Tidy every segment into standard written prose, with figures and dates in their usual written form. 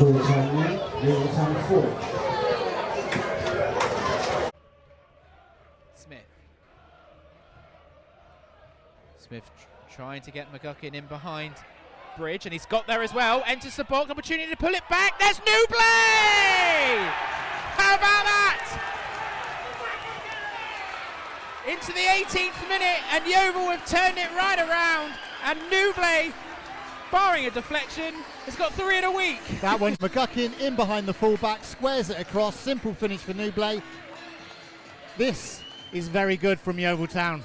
Yeovil Town 9, Yeovil Town 4. Smith trying to get McGuckin in behind Bridge, and he's got there as well. Enters the box, opportunity to pull it back. There's Newbley! How about that? Into the 18th minute, and Yeovil have turned it right around. And Newbley, barring a deflection, has got 3 in a week. That one, McGuckin in behind the fullback, squares it across. Simple finish for Newbley. This is very good from Yeovil Town.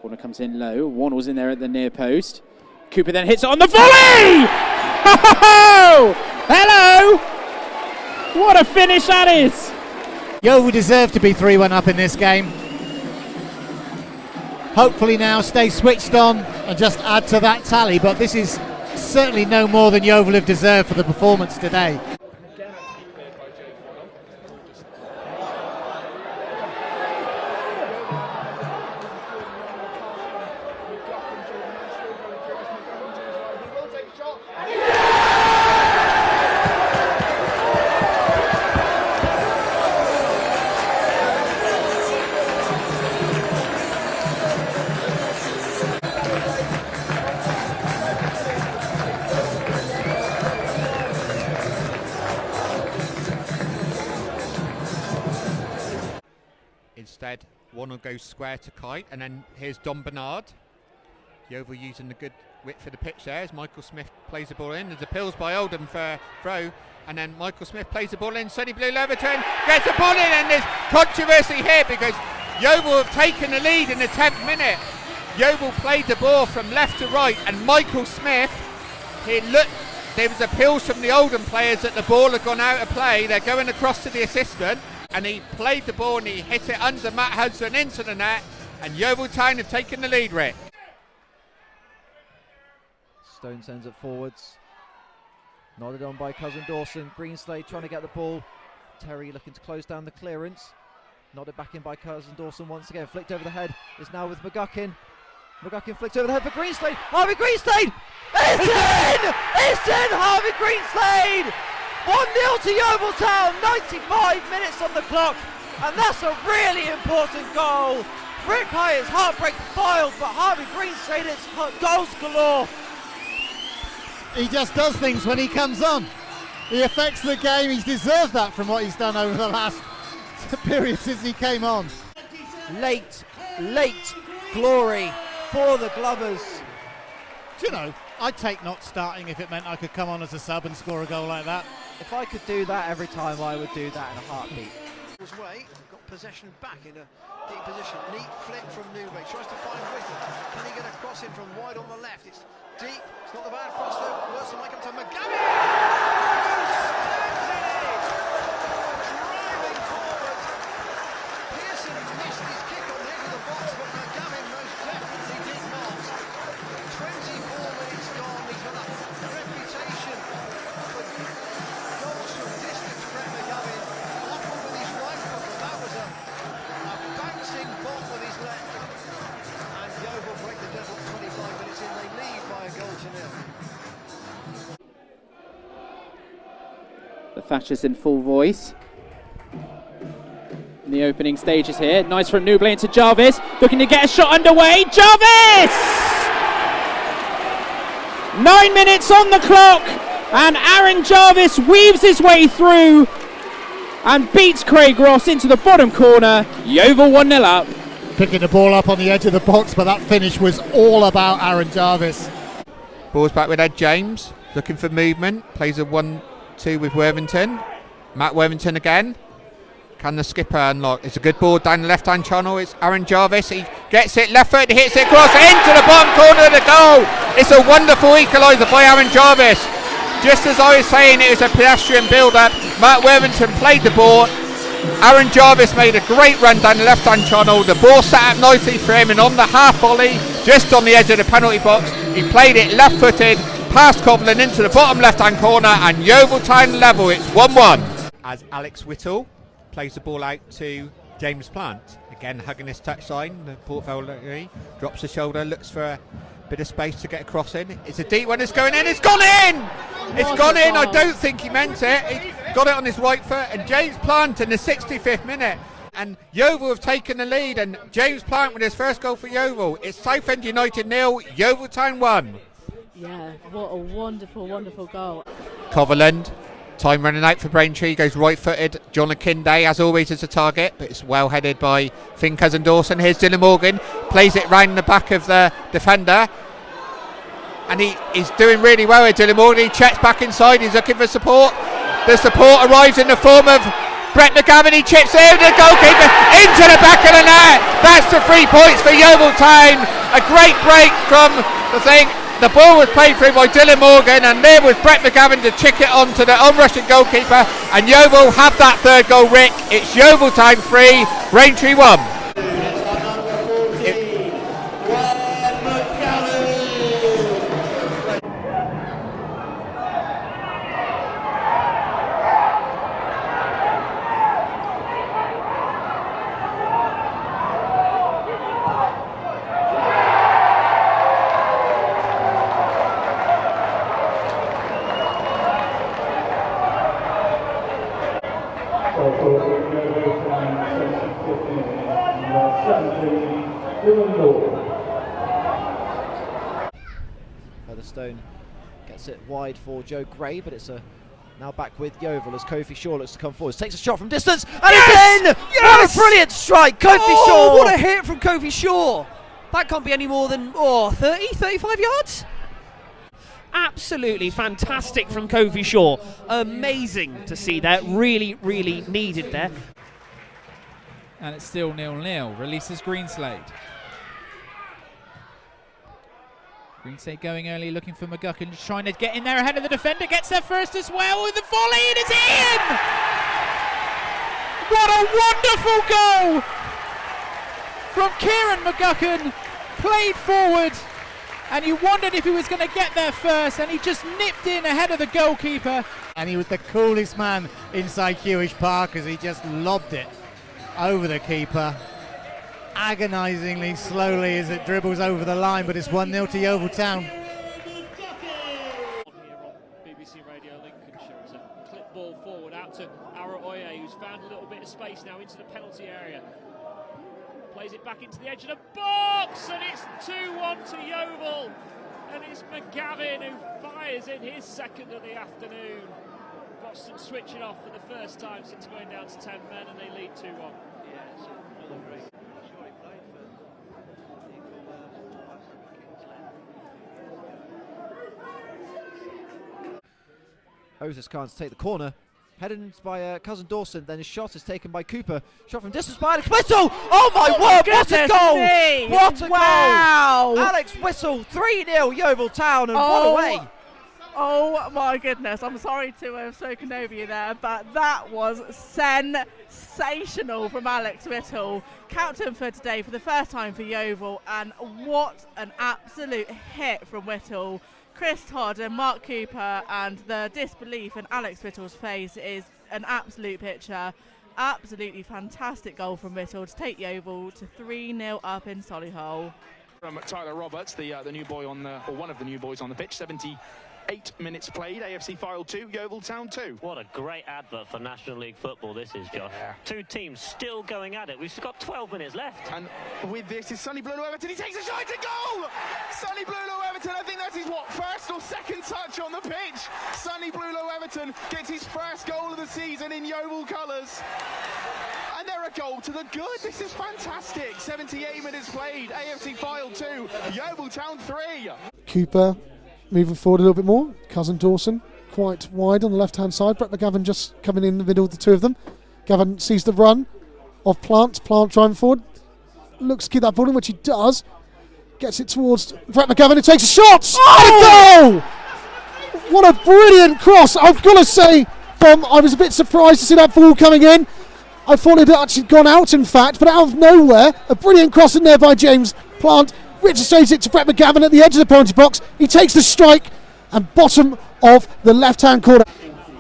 Corner comes in low. Wannell's in there at the near post. Cooper then hits it on the volley! Oh! Hello! What a finish that is! Yeovil deserve to be 3-1 up in this game. Hopefully now stay switched on and just add to that tally, but this is certainly no more than Yeovil have deserved for the performance today. Instead, Wannell goes square to Kite, and then here's Don Bernard. Yeovil using the good width for the pitch there as Michael Smith plays the ball in. There's appeals by Oldham for throw, and then Michael Smith plays the ball in. Sonny Blue Leverton gets the ball in, and there's controversy here because Yeovil have taken the lead in the 10th minute. Yeovil played the ball from left to right, and Michael Smith, there was appeals from the Oldham players that the ball had gone out of play. They're going across to the assistant, and he played the ball and he hit it under Matt Hudson into the net, and Yeovil Town have taken the lead, Rick. Stone sends it forwards. Nodded on by Cousin Dawson. Greenslade trying to get the ball. Terry looking to close down the clearance. Nodded back in by Cousin Dawson once again. Flicked over the head. Is now with McGuckin. McGuckin flicked over the head for Greenslade. Harvey Greenslade! It's in! It's in! Harvey Greenslade! 1-0 to Yeovil Town, 95 minutes on the clock, and that's a really important goal. Rick Hyatt's heartbreak filed, but Harvey Greenslade, it's goals galore. He just does things when he comes on. He affects the game. He's deserved that from what he's done over the last period since he came on. Late glory for the Glovers. Do you know, I'd take not starting if it meant I could come on as a sub and score a goal like that. If I could do that every time, I would do that in a heartbeat. Way, got possession back in a deep position. Neat flick from Newbley. Tries to find Whittle. Can he get a cross in from wide on the left? It's deep. It's not the bad cross though. Wilson might come to McGavin. Driving forward. Pearson missed his kick on the edge of the box, but McGavin most definitely did not. 24 minutes gone. He's got a reputation for goals from distance. Brett McGavin often with his right foot, but that was a bouncing ball with his left. And Yeovil break the deadlock 25 minutes in. They lead by a goal to nil. The Thatchers in full voice. In the opening stages here. Nice from Newbley into Jarvis. Looking to get a shot underway. Jarvis! 9 minutes on the clock. And Aaron Jarvis weaves his way through and beats Craig Ross into the bottom corner. Yeovil 1-0 up. Picking the ball up on the edge of the box, but that finish was all about Aaron Jarvis. Ball's back with Ed James, looking for movement. Plays a 1-2 with Worthington. Matt Worthington again. Can the skipper unlock? It's a good ball down the left-hand channel. It's Aaron Jarvis. He gets it left foot, hits it across into the bottom corner of the goal. It's a wonderful equaliser by Aaron Jarvis. Just as I was saying, it was a pedestrian build-up. Matt Worthington played the ball. Aaron Jarvis made a great run down the left-hand channel. The ball sat up nicely for him, and on the half volley, just on the edge of the penalty box, he played it left-footed, past Coughlin into the bottom left-hand corner, and Yeovil Town level. It's 1-1. As Alex Whittle plays the ball out to James Plant. Again, hugging his touchline. The portfolio drops the shoulder, looks for Bit of space to get a cross in. It's a deep one. It's going in. It's gone in. It's gone in. I don't think he meant it. He got it on his right foot. And James Plant in the 65th minute. And Yeovil have taken the lead. And James Plant with his first goal for Yeovil. It's Southend United 0, Yeovil Town 1. Yeah, what a wonderful, wonderful goal. Coverland. Time running out for Braintree, goes right-footed. John Akinde, as always, is a target, but it's well headed by Finn Cousin-Dawson. Here's Dylan Morgan, plays it round the back of the defender, and he's doing really well here, Dylan Morgan. He checks back inside, he's looking for support. The support arrives in the form of Brett McGavin. He chips in, the goalkeeper into the back of the net. That's the 3 points for Yeovil Town. A great break from the thing. The ball was played through by Dylan Morgan, and there was Brett McGavin to chick it on to the on-rushing goalkeeper, and Yeovil have that third goal, Rick. It's Yeovil Town 3, Braintree 1. Featherstone gets it wide for Joe Gray, but it's now back with Yeovil as Kofi Shaw looks to come forward. Takes a shot from distance, and it's in! What a brilliant strike, Kofi Shaw! What a hit from Kofi Shaw! That can't be any more than 30, 35 yards? Absolutely fantastic from Kofi Shaw. Amazing to see that. Really, really needed there. And it's still 0-0. Releases Greenslade. Greenslade going early, looking for McGuckin, trying to get in there ahead of the defender. Gets there first as well with the volley, and it's in! What a wonderful goal from Kieran McGuckin. Played forward, and you wondered if he was going to get there first, and he just nipped in ahead of the goalkeeper. And he was the coolest man inside Hewish Park as he just lobbed it over the keeper, agonisingly slowly as it dribbles over the line, but it's 1-0 to Yeovil Town. Here on BBC Radio Lincolnshire, it's a clip ball forward out to Araoye, who's found a little bit of space now into the penalty area. Plays it back into the edge of the box, and it's 2-1 to Yeovil. And it's McGavin who fires in his second of the afternoon. Boston switching off for the first time since going down to 10 men, and they lead 2-1. Yeah, it's another great. Sure, he played for Oses Khan to take the corner. Headed by Cousin Dawson, then his shot is taken by Cooper. Shot from distance by Alex Whistle! Oh my word, what a goal! Me. What a wow. goal! Alex Whistle, 3-0 Yeovil Town, and what a way! Oh my goodness, I'm sorry to have spoken over you there, but that was sensational from Alex Whittle, captain for today for the first time for Yeovil, and what an absolute hit from Whittle. Chris Todd and Mark Cooper, and the disbelief in Alex Whittle's face is an absolute picture. Absolutely fantastic goal from Whittle to take Yeovil to 3-0 up in Solihull. From Tyler Roberts, the new boy on the, or one of the new boys on the pitch. 78 minutes played. AFC File 2, Yeovil Town 2. What a great advert for National League football this is, Josh. Yeah. Two teams still going at it. We've got 12 minutes left. And with this is Sonny Blue-Everton. He takes a shot to goal! Sonny Blue-Everton, I think that's his, first or second touch on the pitch. Sonny Blue-Everton gets his first goal of the season in Yeovil colours. And they're a goal to the good. This is fantastic. 78 minutes played. AFC File 2, Yeovil Town 3. Cooper moving forward a little bit more. Cousin Dawson quite wide on the left-hand side. Brett McGavin just coming in the middle of the two of them. Gavin sees the run of Plant. Plant driving forward. Looks to keep that ball in, which he does. Gets it towards Brett McGavin, who takes a shot. Oh! And a goal! What a brilliant cross. I've got to say, I was a bit surprised to see that ball coming in. I thought it had actually gone out, in fact, but out of nowhere, a brilliant cross in there by James Plant. Richard stays it to Brett McGavin at the edge of the penalty box. He takes the strike and bottom of the left-hand corner.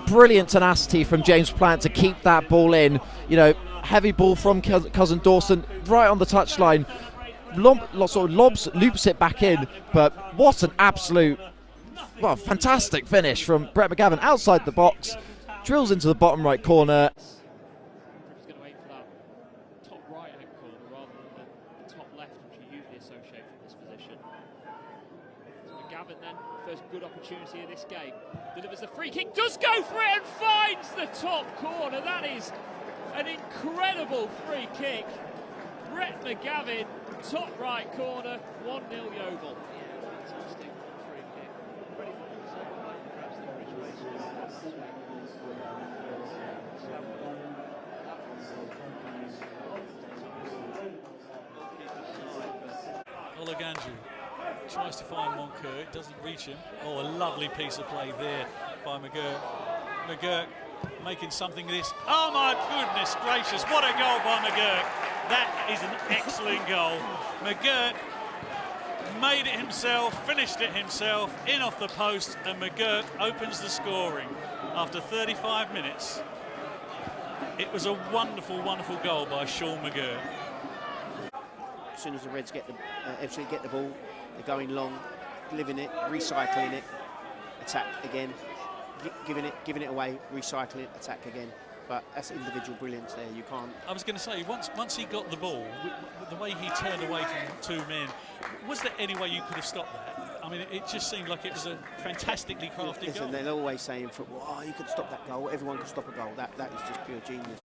Brilliant tenacity from James Plant to keep that ball in. You know, heavy ball from Cousin Dawson right on the touchline. loops it back in. But what an absolute, well, fantastic finish from Brett McGavin outside the box, drills into the bottom right corner. He's going to aim for that top right hand corner rather than the top left, which you usually associate from this position. So McGavin then, first good opportunity of this game, delivers the free kick, does go for it and finds the top corner. That is an incredible free kick. Brett McGavin, top right corner, 1-0 Yeovil. Fantastic free kick. Ready for perhaps the Olaganju tries to find Moncur, it doesn't reach him. Oh, a lovely piece of play there by McGurk. McGurk making something of this. Oh my goodness gracious, what a goal by McGurk. That is an excellent goal. McGurk made it himself, finished it himself, in off the post, and McGurk opens the scoring after 35 minutes. It was a wonderful, wonderful goal by Sean McGurk. As soon as the Reds get the absolutely get the ball, they're going long, living it, recycling it, attack again, giving it away, recycling it, attack again. But that's individual brilliance there. You can't. I was going to say, once he got the ball, the way he turned away from two men, was there any way you could have stopped that? I mean, it just seemed like it was a fantastically crafted goal. They're always saying in football, oh, you could stop that goal. Everyone could stop a goal. That is just pure genius.